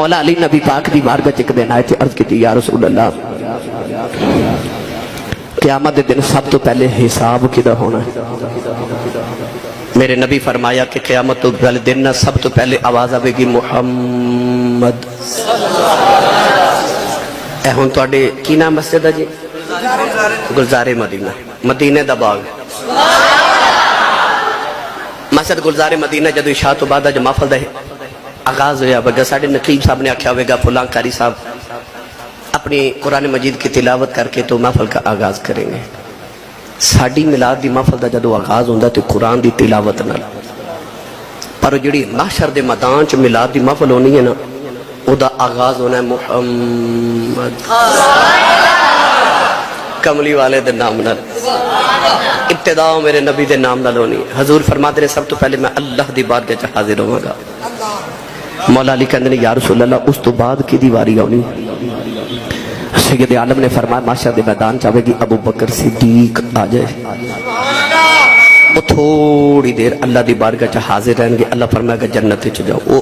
مولا علی نبی پاک دی بارگاہ چک دین آئے تھے، عرض کی تھی یا رسول اللہ قیامت دے دن سب تو پہلے حساب کدھر ہونا ہے؟ میرے نبی فرمایا کہ قیامت تو پہلے دن سب تو پہلے آواز آوے گی محمد۔ اے ہون تو اڈے کی نام مسجد ہے جی؟ گلزار مدینہ، مدینہ دا باغ مسجد گلزار مدینہ۔ جدو عشاء تو بعد جو محفل دا آغاز ہویا بگا، ساڑھے نقیب صاحب نے آکھیا ہوئے گا فلان قاری صاحب اپنی قرآن مجید کی تلاوت کر کے تو محفل کا آغاز کریں گے۔ ساڑھی میلاد دی محفل دا جدو آغاز ہوندہ تو قرآن دی تلاوت نہ، پر جڑی محشر دے میدان چ میلاد دی محفل ہونی ہے نا، او دا آغاز ہونا ہے محمد کملی والے دے نام نال، ابتدا میرے نبی دے نام نال ہونی۔ حضور فرماتے رہے سب تو پہلے میں اللہ دی بارگاہ چ حاضر ہوں گا۔ مولا علی کہندے نے یا رسول اللہ اس تو بعد کی دیواری ہونی؟ سید عالم نے فرمایا محشر دے میدان چاہے گی ابو بکر صدیق آ جائے، وہ تھوڑی دیر اللہ دی بارگاہ چ حاضر رہیں گے، اللہ فرمائے گا جنت چ جاؤ، وہ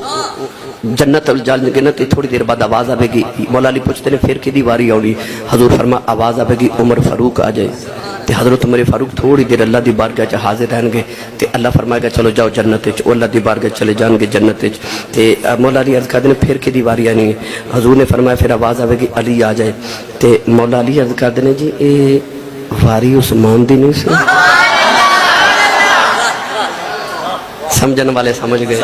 جنت جان گے نا، تھوڑی دیر بعد آواز آئے گی۔ مولا علی پوچھتے ہیں پھر کی دیواری آؤں؟ حضور فرمایا آواز آئے گی عمر فاروق آ جائے، تے حضرت عمر فاروق تھوڑی دیر اللہ دی بارگاہ چ حاضر رہیں گے، تے اللہ فرمائے گا چلو جاؤ جنت چ، وہ اللہ دی بارگاہ چلے جان گے جنت چ۔ تے مولا علی عرض کر دیں پھر کی دیواری آنی ہے؟ حضور نے فرمایا پھر آواز آئے گی علی آ جائے، تے مولا علی عرض کر دیں جی اے واری عثمان دی نہیں سی؟ سمجھن والے سمجھ گئے؟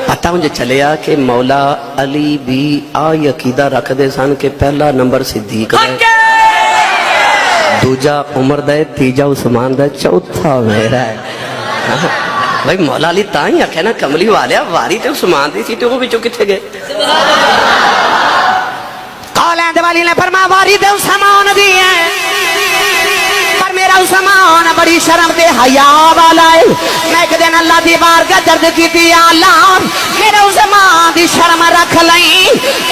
پتہ مجھے چلیا کہ مولا علی بھی آئی عقیدہ رکھ دے سن کہ پہلا نمبر صدیق دے، دوجا عمر دے، تیجا عثمان دے، چوتھا میرا ہے۔ بھائی مولا علی تاں ہی آکھے نا کملی والیا واری تے عثمان دی سی، تے وہ بچوں کتھے گئے؟ قولین دے والی نے فرمایا واری تے عثمان دی ہے، پر میرا عثمان بڑی شرم دے حیا والا ہے۔ میں ایک دن اللہ دی بارگاہ درد کیتی یا اللہ میرے عثمان دی شرم رکھ لئی،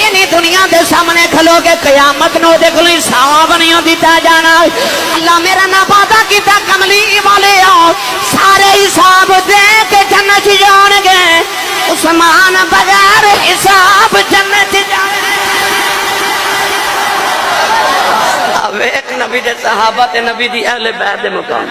انہی دنیا دے سامنے کھلو کے قیامت نو دے کھلو حساب نہیں دیتا جانا۔ اللہ میرا نا وعدہ کیتا کملی والے آؤ سارے حساب دے کے جنت جان گے، عثمان بغیر حساب جنت جان گے۔ اب ایک نبی دے صحابہ تے نبی دی اہل بیت دے مقام